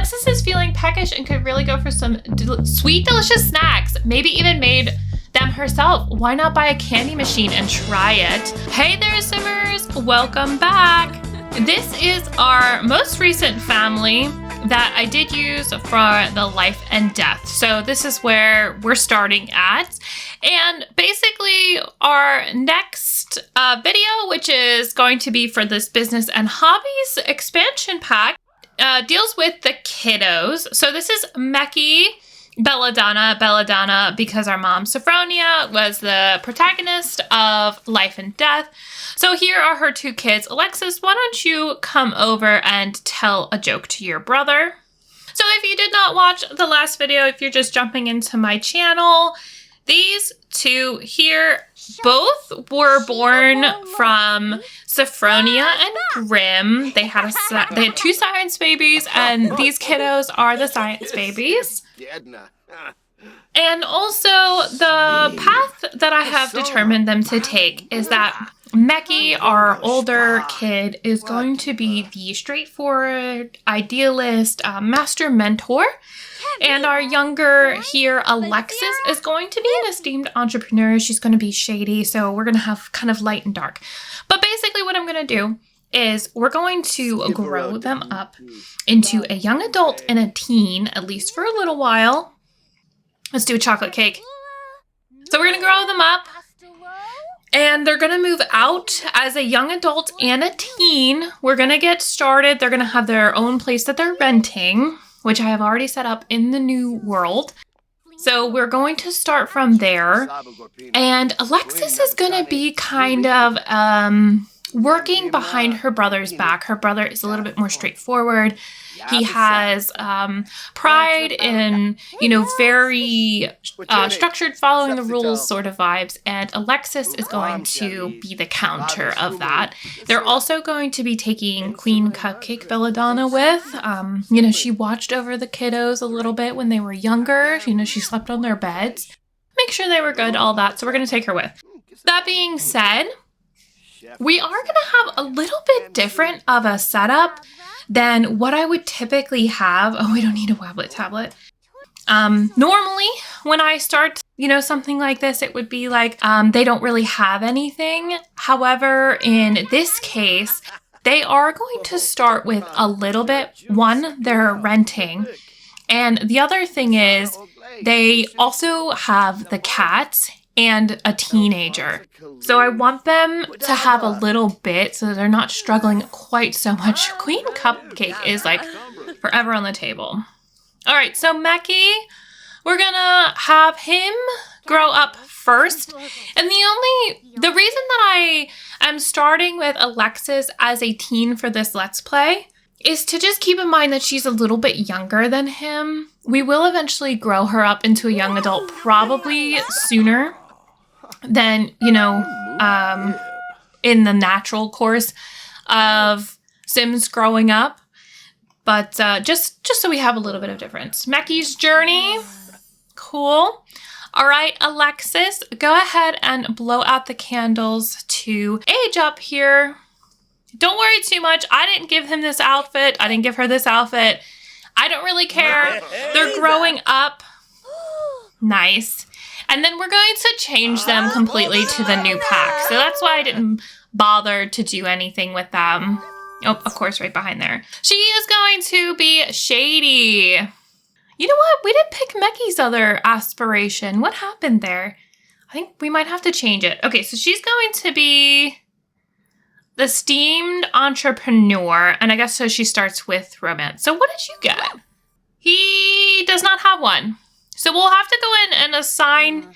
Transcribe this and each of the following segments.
Alexis is feeling peckish and could really go for some sweet, delicious snacks. Maybe even made them herself. Why not buy a candy machine and try it? Hey there, Simmers. Welcome back. This is our most recent family that I did use for the life and death. So this is where we're starting at. And basically our next video, which is going to be for this business and hobbies expansion pack, deals with the kiddos. So this is Meki, Belladonna, because our mom, Sophronia, was the protagonist of Life and Death. So here are her two kids. Alexis, why don't you come over and tell a joke to your brother? So if you did not watch the last video, if you're just jumping into my channel, these two here both were born from Sophronia and Grimm. They had two science babies, and these kiddos are the science babies. And also the path that I have determined them to take is that Meki, our older kid, is going to be the straightforward, idealist, master mentor. And our younger here, Alexis, is going to be an esteemed entrepreneur. She's going to be shady, so we're going to have kind of light and dark. But basically what I'm going to do is we're going to grow them up into a young adult and a teen, at least for a little while. Let's do a chocolate cake. So we're going to grow them up, and they're going to move out as a young adult and a teen. We're going to get started. They're going to have their own place that they're renting, which I have already set up in the new world. So we're going to start from there. And Alexis is going to be kind of working behind her brother's back. Her brother is a little bit more straightforward. He has pride in, very structured, following the rules sort of vibes. And Alexis is going to be the counter of that. They're also going to be taking Queen Cupcake Belladonna with. She watched over the kiddos a little bit when they were younger. She slept on their beds. Make sure they were good, all that. So we're going to take her with. That being said, we are going to have a little bit different of a setup than what I would typically have. Oh, we don't need a Wabblet tablet. Normally, when I start, something like this, it would be like they don't really have anything. However, in this case, they are going to start with a little bit. One, they're renting. And the other thing is they also have the cats and a teenager. So I want them to have a little bit so they're not struggling quite so much. Queen Cupcake is like forever on the table. All right, so Meki, we're gonna have him grow up first. And the reason that I am starting with Alexis as a teen for this Let's Play is to just keep in mind that she's a little bit younger than him. We will eventually grow her up into a young adult, probably sooner than, in the natural course of Sims growing up. But just so we have a little bit of difference. Meki's journey. Cool. All right, Alexis, go ahead and blow out the candles to age up here. Don't worry too much. I didn't give him this outfit. I didn't give her this outfit. I don't really care. They're growing up. Nice. And then we're going to change them completely to the new pack. So that's why I didn't bother to do anything with them. Oh, of course, right behind there. She is going to be shady. You know what? We didn't pick Meki's other aspiration. What happened there? I think we might have to change it. Okay, so she's going to be the esteemed entrepreneur. And I guess so she starts with romance. So what did you get? He does not have one. So we'll have to go in and assign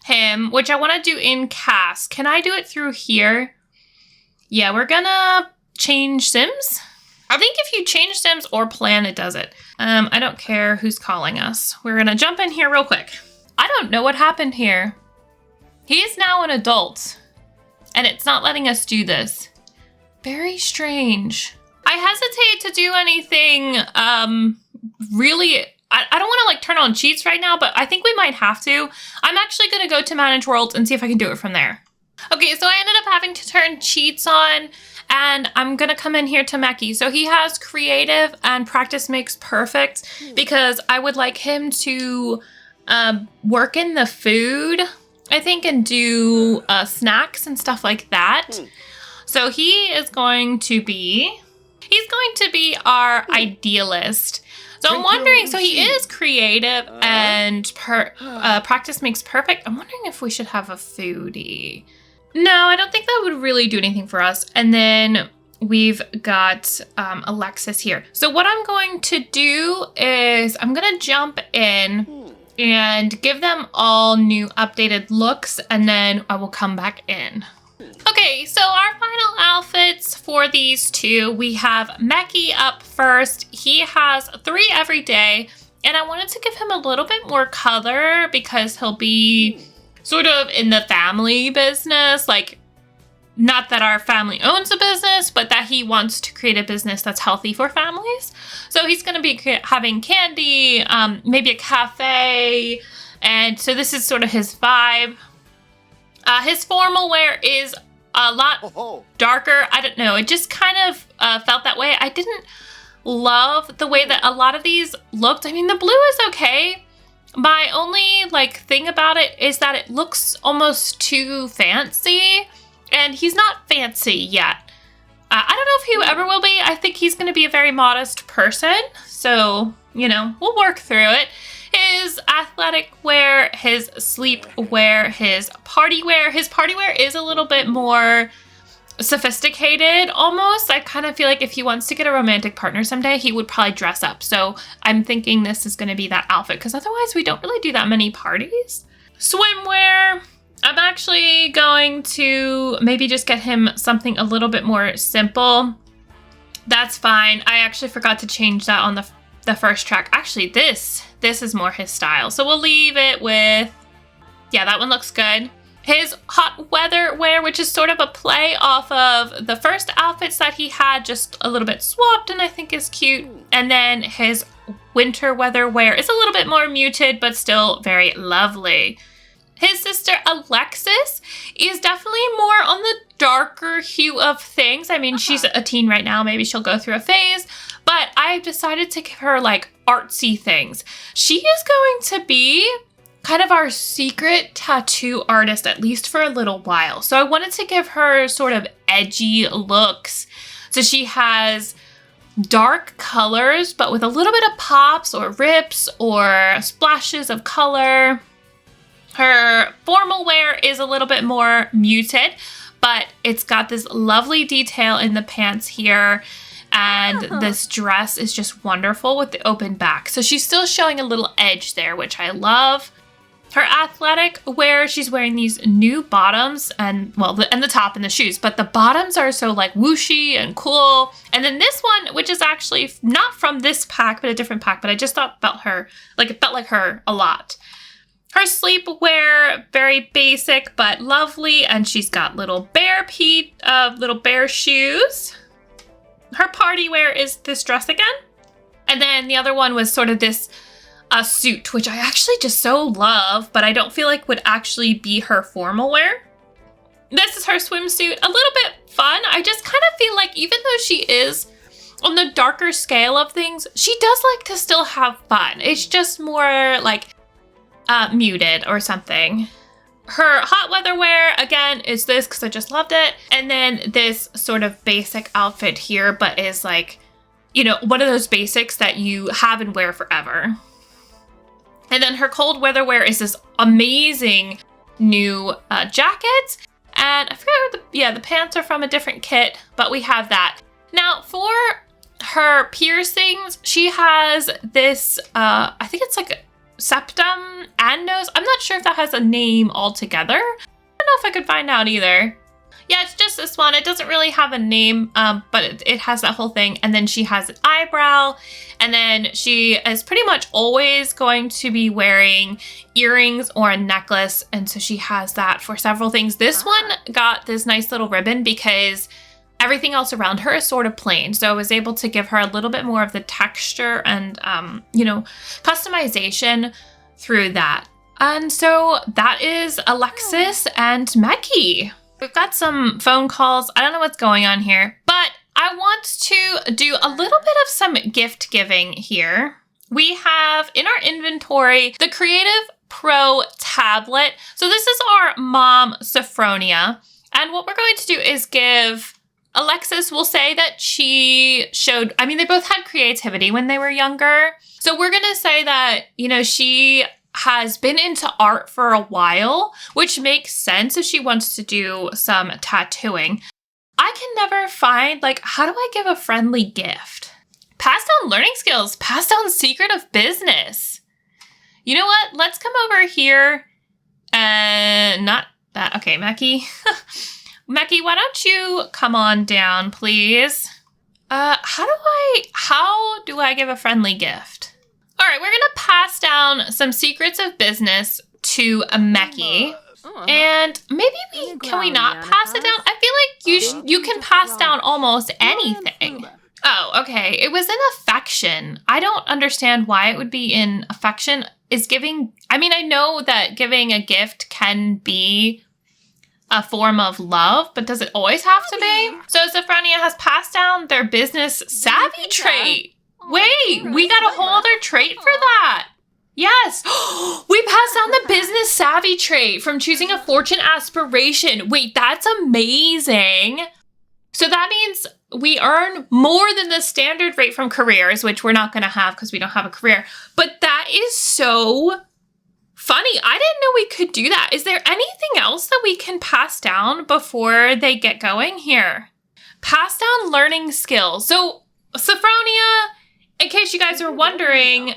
him, which I want to do in cast. Can I do it through here? Yeah, we're gonna change Sims. I think if you change Sims or plan, it does it. I don't care who's calling us. We're gonna jump in here real quick. I don't know what happened here. He is now an adult, and it's not letting us do this. Very strange. I hesitate to do anything really. I don't want to turn on cheats right now, but I think we might have to. I'm actually going to go to manage worlds and see if I can do it from there. Okay, so I ended up having to turn cheats on, And I'm going to come in here to Meki. So he has creative and practice makes perfect because I would like him to work in the food, I think, and do snacks and stuff like that. So he's going to be our idealist. So I'm wondering, so he is creative and practice makes perfect. I'm wondering if we should have a foodie. No, I don't think that would really do anything for us. And then we've got Alexis here. So what I'm going to do is I'm going to jump in and give them all new updated looks, and then I will come back in. Okay, so our final outfits for these two, we have Meki up first. He has 3 every day, and I wanted to give him a little bit more color because he'll be sort of in the family business, like not that our family owns a business, but that he wants to create a business that's healthy for families. So he's going to be having candy, maybe a cafe, and so this is sort of his vibe. His formal wear is a lot darker. I don't know. It just kind of felt that way. I didn't love the way that a lot of these looked. I mean, the blue is okay. My only thing about it is that it looks almost too fancy, and he's not fancy yet. I don't know if he ever will be. I think he's going to be a very modest person. So, we'll work through it. His athletic wear, his sleep wear, his party wear. His party wear is a little bit more sophisticated almost. I kind of feel like if he wants to get a romantic partner someday, he would probably dress up. So I'm thinking this is going to be that outfit because otherwise we don't really do that many parties. Swimwear. I'm actually going to maybe just get him something a little bit more simple. That's fine. I actually forgot to change that on the first track. Actually, this is more his style. So we'll leave it with, yeah, that one looks good. His hot weather wear, which is sort of a play off of the first outfits that he had, just a little bit swapped, and I think is cute. And then his winter weather wear is a little bit more muted, but still very lovely. His sister Alexis is definitely more on the darker hue of things. I mean, she's a teen right now. Maybe she'll go through a phase, but I've decided to give her artsy things. She is going to be kind of our secret tattoo artist, at least for a little while. So I wanted to give her sort of edgy looks. So she has dark colors, but with a little bit of pops or rips or splashes of color. Her formal wear is a little bit more muted, but it's got this lovely detail in the pants here. And this dress is just wonderful with the open back. So she's still showing a little edge there, which I love. Her athletic wear, she's wearing these new bottoms and the top and the shoes, but the bottoms are so whooshy and cool. And then this one, which is actually not from this pack, but a different pack, but I just thought it felt like her a lot. Her sleepwear, very basic but lovely, and she's got little bear shoes. Her party wear is this dress again. And then the other one was sort of this suit, which I actually just so love, but I don't feel like would actually be her formal wear. This is her swimsuit, a little bit fun. I just kind of feel like even though she is on the darker scale of things, she does like to still have fun. It's just more muted or something. Her hot weather wear, again, is this because I just loved it. And then this sort of basic outfit here, but is one of those basics that you have and wear forever. And then her cold weather wear is this amazing new jacket. And I forgot where the pants are from a different kit, but we have that. Now for her piercings, she has this, I think it's septum and nose. I'm not sure if that has a name altogether. I don't know if I could find out either. Yeah, it's just this one. It doesn't really have a name, but it has that whole thing. And then she has an eyebrow. And then she is pretty much always going to be wearing earrings or a necklace. And so she has that for several things. This one got this nice little ribbon because everything else around her is sort of plain. So I was able to give her a little bit more of the texture and, customization through that. And so that is Alexis and Meki. We've got some phone calls. I don't know what's going on here, but I want to do a little bit of some gift giving here. We have in our inventory the Creative Pro tablet. So this is our mom, Sophronia. And what we're going to do is give Alexis, will say that she showed, I mean, they both had creativity when they were younger. So we're going to say that, you know, she has been into art for a while, which makes sense if she wants to do some tattooing. I can never find, like, how do I give a friendly gift? Pass down learning skills, pass down secret of business. You know what? Let's come over here and not that. Okay, Mackie. Mackie, why don't you come on down, please? How do I give a friendly gift? All right, we're going to pass down some secrets of business to Mackie. And maybe can we not pass it down? I feel like you can pass down almost anything. Oh, okay. It was in affection. I don't understand why it would be in affection. I know that giving a gift can be a form of love, but does it always have to be? So Sophronia has passed down their business savvy trait. Wait, we got a whole other trait for that. Yes, we passed down the business savvy trait from choosing a fortune aspiration. Wait, that's amazing. So that means we earn more than the standard rate from careers, which we're not going to have because we don't have a career. But that is so funny. I didn't know we could do that. Is there anything else that we can pass down before they get going here? Pass down learning skills. So Sophronia, in case you guys are wondering,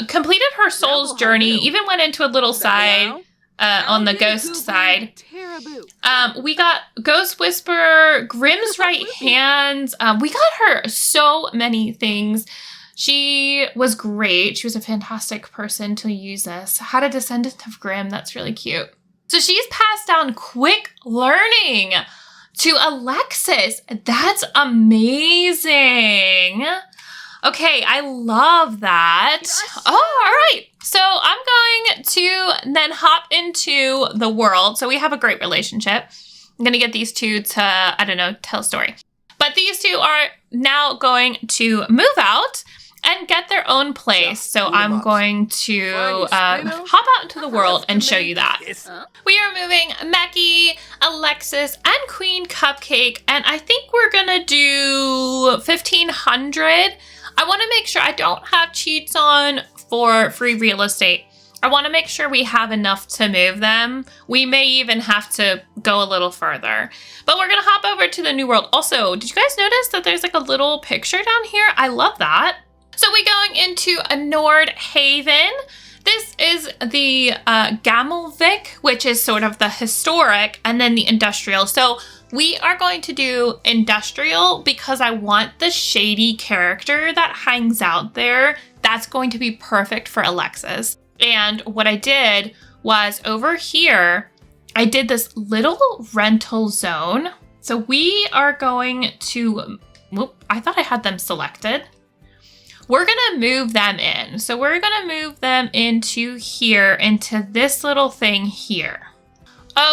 completed her soul's journey, even went into a little side on the ghost side. We got Ghost Whisperer, Grimm's right hand. We got her so many things. She was great. She was a fantastic person to use this. Had a descendant of Grimm. That's really cute. So she's passed down quick learning to Alexis. That's amazing. Okay, I love that. Yes. Oh, all right. So I'm going to then hop into the world. So we have a great relationship. I'm going to get these two to, tell a story. But these two are now going to move out and get their own place. So I'm going to hop out into the world and show you that. We are moving Mackie, Alexis, and Queen Cupcake. And I think we're going to do 1,500. I want to make sure I don't have cheats on for free real estate. I want to make sure we have enough to move them. We may even have to go a little further. But we're going to hop over to the new world. Also, did you guys notice that there's like a little picture down here? I love that. So we're going into a Nord Haven. This is the Gamelvik, which is sort of the historic, and then the industrial. So we are going to do industrial because I want the shady character that hangs out there. That's going to be perfect for Alexis. And what I did was over here, I did this little rental zone. So we are going to, I thought I had them selected. We're going to move them in. So we're going to move them into here, into this little thing here.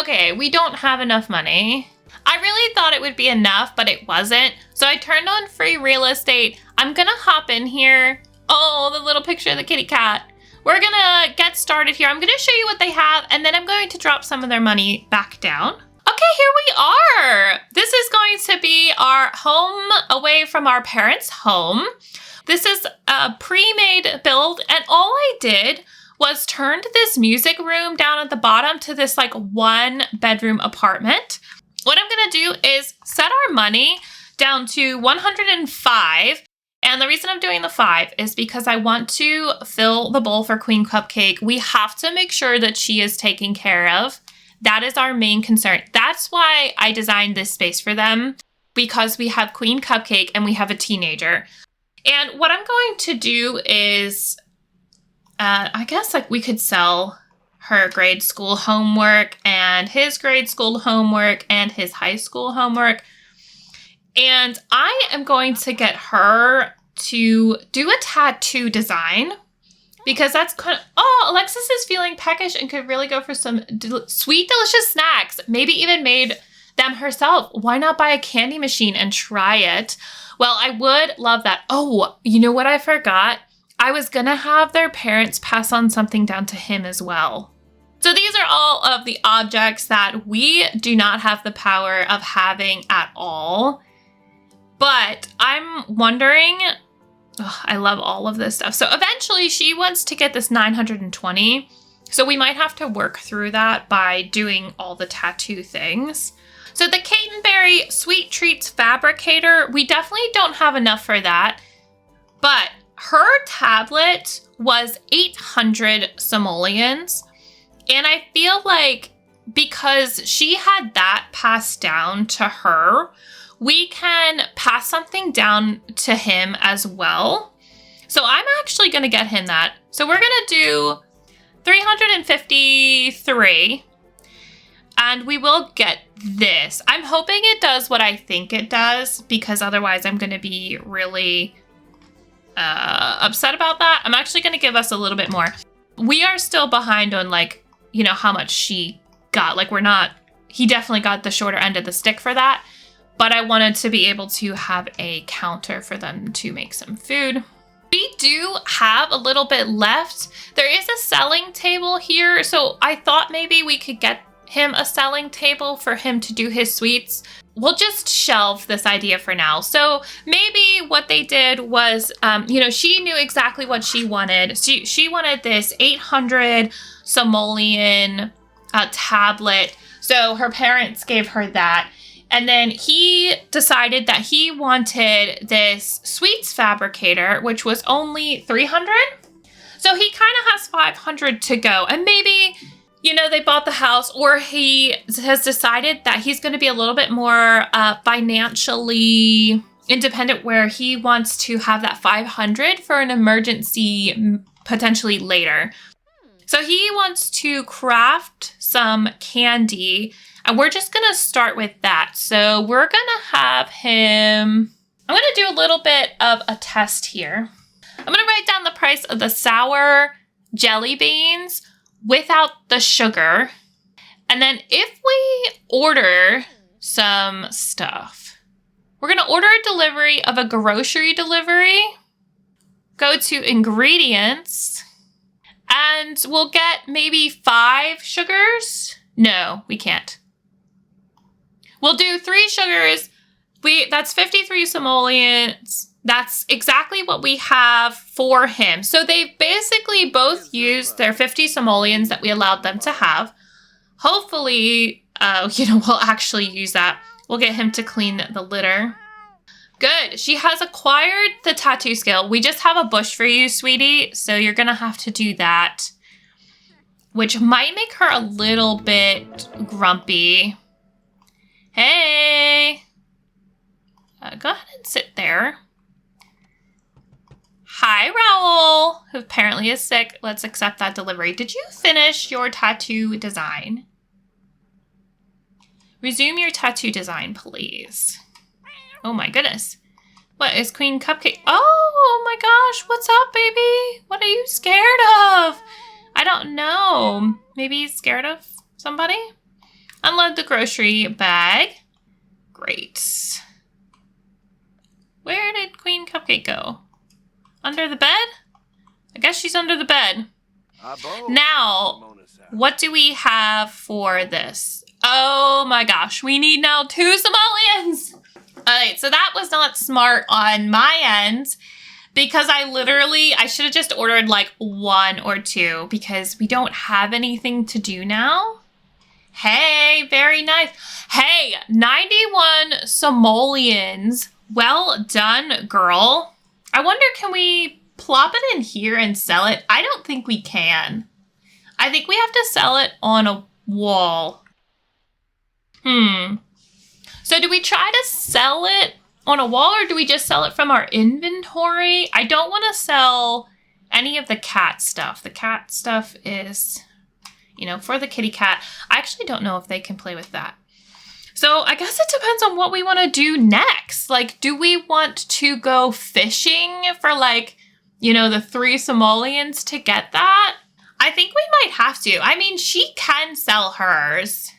Okay, we don't have enough money. I really thought it would be enough, but it wasn't. So I turned on free real estate. I'm going to hop in here. Oh, the little picture of the kitty cat. We're going to get started here. I'm going to show you what they have, and then I'm going to drop some of their money back down. Okay, here we are. This is going to be our home away from our parents' home. This is a pre-made build, and all I did was turned this music room down at the bottom to this like 1-bedroom apartment. What I'm going to do is set our money down to 105. And the reason I'm doing the 5 is because I want to fill the bowl for Queen Cupcake. We have to make sure that she is taken care of. That is our main concern. That's why I designed this space for them, because we have Queen Cupcake and we have a teenager. And what I'm going to do is, I guess like we could sell her grade school homework and his grade school homework and his high school homework. And I am going to get her to do a tattoo design. Because that's kind of, oh, Alexis is feeling peckish and could really go for some sweet, delicious snacks. Maybe even made them herself. Why not buy a candy machine and try it? Well, I would love that. Oh, you know what I forgot? I was going to have their parents pass on something down to him as well. So these are all of the objects that we do not have the power of having at all. But I'm wondering, I love all of this stuff. So eventually she wants to get this 920. So we might have to work through that by doing all the tattoo things. So the Catenberry Sweet Treats Fabricator, we definitely don't have enough for that. But her tablet was 800 simoleons. And I feel like because she had that passed down to her, we can pass something down to him as well. So I'm actually going to get him that. So we're going to do 353. And we will get this. I'm hoping it does what I think it does, because otherwise I'm going to be really upset about that. I'm actually going to give us a little bit more. We are still behind on, like, you know, how much she got. Like, he definitely got the shorter end of the stick for that. But I wanted to be able to have a counter for them to make some food. We do have a little bit left. There is a selling table here. So I thought maybe we could get him a selling table for him to do his sweets. We'll just shelve this idea for now. So maybe what they did was, you know, she knew exactly what she wanted. She wanted this 800 simoleon tablet. So her parents gave her that. And then he decided that he wanted this sweets fabricator, which was only 300. So he kind of has 500 to go. And maybe, you know, they bought the house, or he has decided that he's going to be a little bit more financially independent, where he wants to have that 500 for an emergency potentially later. So he wants to craft some candy, and we're just going to start with that. So we're going to have him, I'm going to do a little bit of a test here. I'm going to write down the price of the sour jelly beans without the sugar. And then if we order some stuff, we're going to order a delivery of a grocery delivery, go to ingredients, and we'll get maybe 5 sugars. No, we can't. We'll do 3 sugars. That's 53 simoleons. That's exactly what we have for him. So they basically both used their 50 simoleons that we allowed them to have. Hopefully, you know, we'll actually use that. We'll get him to clean the litter. Good. She has acquired the tattoo skill. We just have a bush for you, sweetie. So you're going to have to do that, which might make her a little bit grumpy. Hey. Go ahead and sit there. Hi, Raoul, who apparently is sick. Let's accept that delivery. Did you finish your tattoo design? Resume your tattoo design, please. Oh my goodness. What is Queen Cupcake? Oh my gosh, what's up, baby? What are you scared of? I don't know. Maybe he's scared of somebody? Unload the grocery bag. Great. Where did Queen Cupcake go? Under the bed? I guess she's under the bed. Now, what do we have for this? Oh my gosh, we need now 2 simoleons. Alright, so that was not smart on my end, because I should have just ordered like 1 or 2, because we don't have anything to do now. Hey, very nice. Hey, 91 simoleons. Well done, girl. I wonder, can we plop it in here and sell it? I don't think we can. I think we have to sell it on a wall. So do we try to sell it on a wall, or do we just sell it from our inventory? I don't want to sell any of the cat stuff. The cat stuff is, you know, for the kitty cat. I actually don't know if they can play with that. So I guess it depends on what we want to do next. Like, do we want to go fishing for like you know, the 3 simoleons to get that. I think we might have to. I mean, she can sell hers.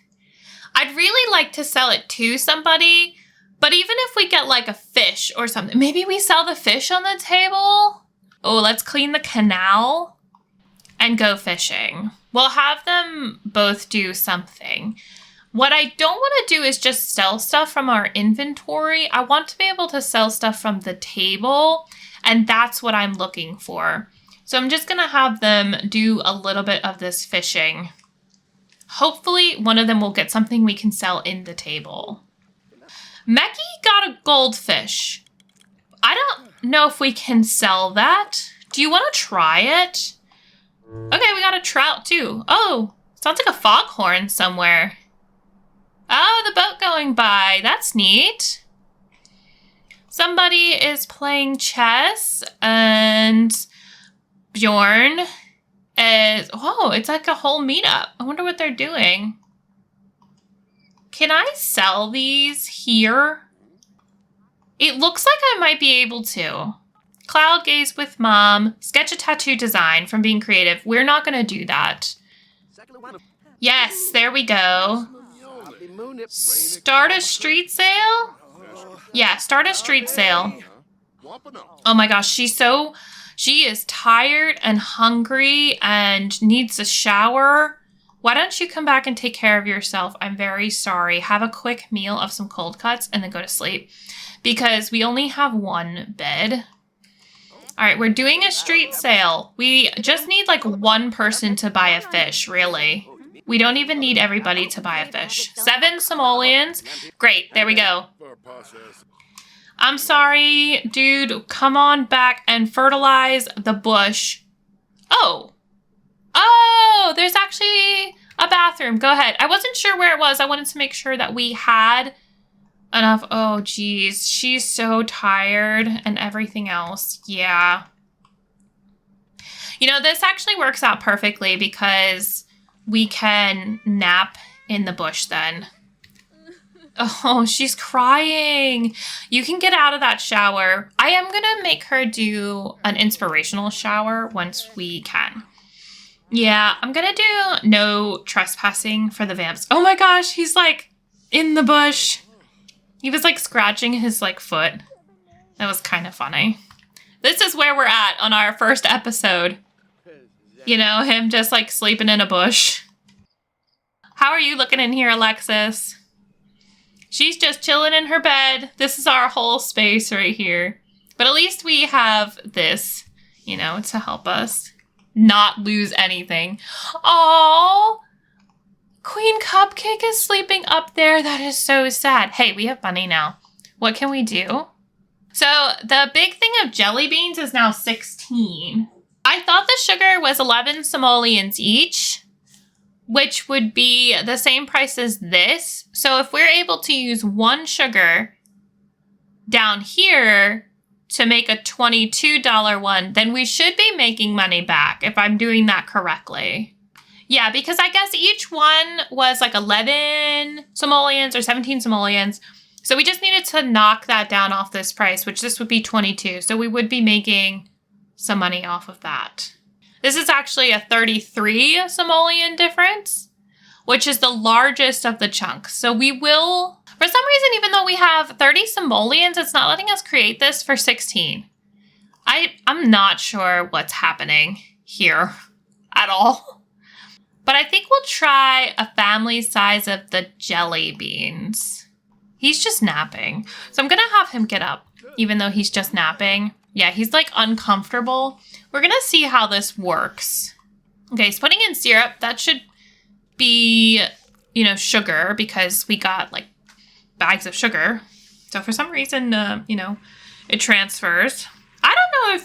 I'd really like to sell it to somebody, but even if we get like a fish or something, maybe we sell the fish on the table. Oh, let's clean the canal and go fishing. We'll have them both do something. What I don't want to do is just sell stuff from our inventory. I want to be able to sell stuff from the table, and that's what I'm looking for. So I'm just going to have them do a little bit of this fishing. Hopefully one of them will get something we can sell in the table. Meki got a goldfish. I don't know if we can sell that. Do you want to try it? Okay, we got a trout too. Oh, sounds like a foghorn somewhere. Oh, the boat going by. That's neat. Somebody is playing chess and Bjorn is, oh, it's like a whole meetup. I wonder what they're doing. Can I sell these here? It looks like I might be able to. Cloud gaze with mom. Sketch a tattoo design from being creative. We're not going to do that. Yes, there we go. Start a street sale? Yeah, start a street sale. Oh my gosh, she is tired and hungry and needs a shower. Why don't you come back and take care of yourself? I'm very sorry. Have a quick meal of some cold cuts and then go to sleep. Because we only have one bed. All right, we're doing a street sale. We just need like one person to buy a fish, really. We don't even need everybody to buy a fish. 7 simoleons. Great, there we go. I'm sorry, dude. Come on back and fertilize the bush. Oh. Oh, there's actually a bathroom. Go ahead. I wasn't sure where it was. I wanted to make sure that we had enough. Oh, geez. She's so tired and everything else. Yeah. You know, this actually works out perfectly because we can nap in the bush then. Oh, she's crying. You can get out of that shower. I am going to make her do an inspirational shower once we can. Yeah, I'm going to do no trespassing for the vamps. Oh my gosh, he's like in the bush. He was like scratching his like foot. That was kind of funny. This is where we're at on our first episode. You know, him just like sleeping in a bush. How are you looking in here, Alexis? She's just chilling in her bed. This is our whole space right here. But at least we have this, you know, to help us not lose anything. Oh, Queen Cupcake is sleeping up there. That is so sad. Hey, we have money now. What can we do? So the big thing of jelly beans is now 16. I thought the sugar was 11 simoleons each, which would be the same price as this. So if we're able to use 1 sugar down here to make a $22 one, then we should be making money back if I'm doing that correctly. Yeah, because I guess each one was like 11 simoleons or 17 simoleons. So we just needed to knock that down off this price, which this would be 22. So we would be making some money off of that. This is actually a 33 simoleon difference, which is the largest of the chunks. So we will, for some reason, even though we have 30 simoleons, it's not letting us create this for 16. I'm not sure what's happening here at all. But I think we'll try a family size of the jelly beans. He's just napping. So I'm going to have him get up, even though he's just napping. Yeah, he's like uncomfortable. We're going to see how this works. Okay, he's putting in syrup. That should be, you know, sugar because we got like bags of sugar. So for some reason, you know, it transfers. I don't know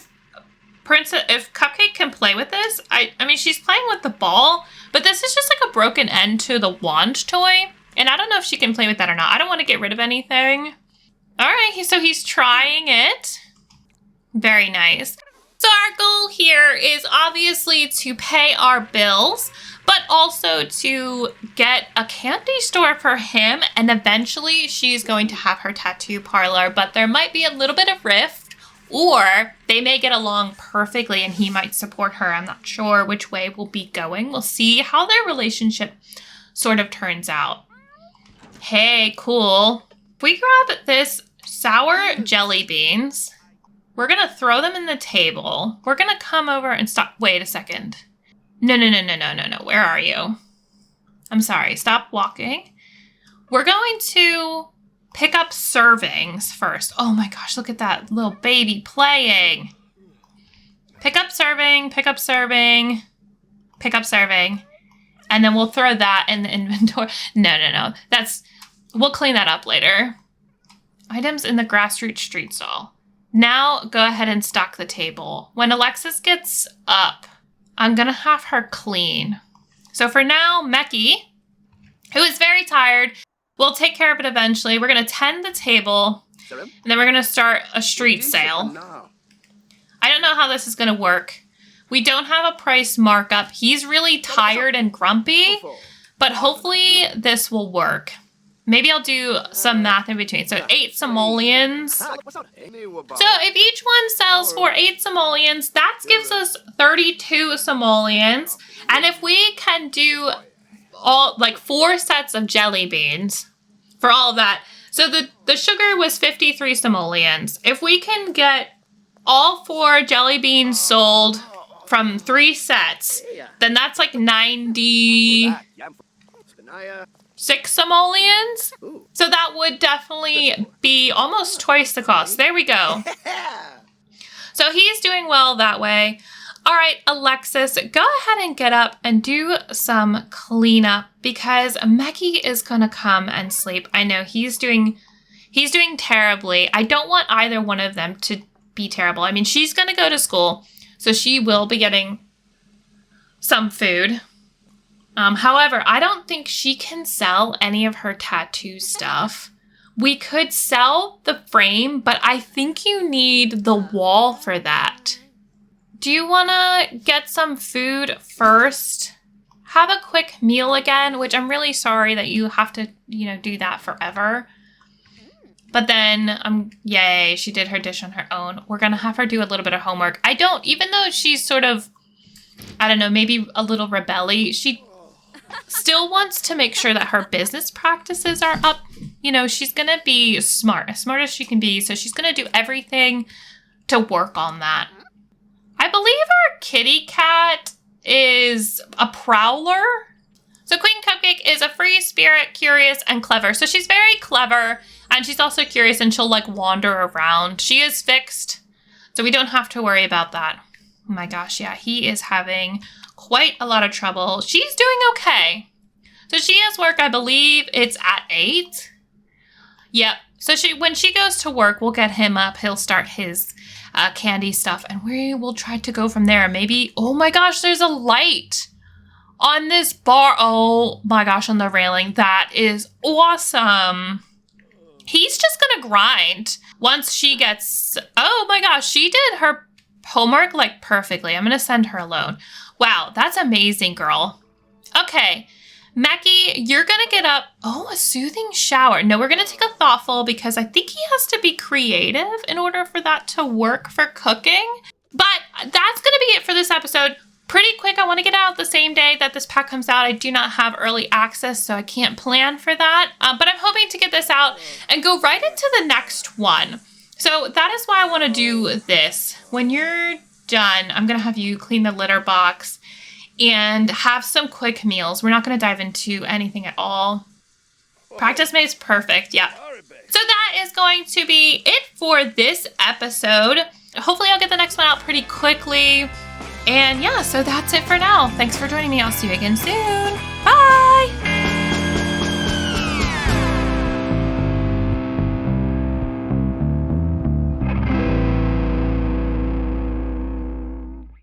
if Cupcake can play with this. I mean, she's playing with the ball, but this is just like a broken end to the wand toy. And I don't know if she can play with that or not. I don't want to get rid of anything. All right, so he's trying it. Very nice. So our goal here is obviously to pay our bills, but also to get a candy store for him. And eventually she's going to have her tattoo parlor, but there might be a little bit of rift Or they may get along perfectly and he might support her. I'm not sure which way we'll be going. We'll see how their relationship sort of turns out. Hey, cool. If we grab this sour jelly beans, we're going to throw them in the table. We're going to come over and stop. Wait a second. No. Where are you? I'm sorry. Stop walking. We're going to pick up servings first. Oh my gosh, look at that little baby playing. Pick up serving, pick up serving, pick up serving. And then we'll throw that in the inventory. No. We'll clean that up later. Items in the grassroots street stall. Now go ahead and stock the table. When Alexis gets up, I'm gonna have her clean. So for now, Meki, who is very tired, we'll take care of it eventually. We're going to tend the table, and then we're going to start a street sale. I don't know how this is going to work. We don't have a price markup. He's really tired and grumpy, but hopefully this will work. Maybe I'll do some math in between. So 8 simoleons. So if each one sells for 8 simoleons, that gives us 32 simoleons. And if we can do all like 4 sets of jelly beans for all of that. So the sugar was 53 simoleons. If we can get all 4 jelly beans sold from 3 sets, then that's like 96 simoleons. So that would definitely be almost twice the cost. There we go. So he's doing well that way. All right, Alexis, go ahead and get up and do some cleanup because Meki is going to come and sleep. I know he's doing terribly. I don't want either one of them to be terrible. I mean, she's going to go to school, so she will be getting some food. However, I don't think she can sell any of her tattoo stuff. We could sell the frame, but I think you need the wall for that. Do you want to get some food first? Have a quick meal again, which I'm really sorry that you have to, do that forever. But then, yay, she did her dish on her own. We're going to have her do a little bit of homework. Even though she's sort of, I don't know, maybe a little rebelly, she still wants to make sure that her business practices are up. She's going to be smart as she can be. So she's going to do everything to work on that. I believe our kitty cat is a prowler. So Queen Cupcake is a free spirit, curious, and clever. So she's very clever, and she's also curious, and she'll wander around. She is fixed, so we don't have to worry about that. Oh my gosh, yeah, he is having quite a lot of trouble. She's doing okay. So she has work, I believe it's at 8. Yep. So when she goes to work, we'll get him up. He'll start his candy stuff, and we will try to go from there. Maybe, oh my gosh, there's a light on this bar. Oh my gosh, on the railing. That is awesome. He's just gonna grind once she gets, oh my gosh, she did her homework perfectly. I'm gonna send her alone. Wow, that's amazing, girl. Okay. Meki, you're going to get up. Oh, a soothing shower. No, we're going to take a thoughtful because I think he has to be creative in order for that to work for cooking. But that's going to be it for this episode. Pretty quick. I want to get out the same day that this pack comes out. I do not have early access, so I can't plan for that. But I'm hoping to get this out and go right into the next one. So that is why I want to do this. When you're done, I'm going to have you clean the litter box and have some quick meals. We're not going to dive into anything at all. Practice makes perfect. Yeah. So that is going to be it for this episode. Hopefully I'll get the next one out pretty quickly. And yeah, so that's it for now. Thanks for joining me. I'll see you again soon. Bye.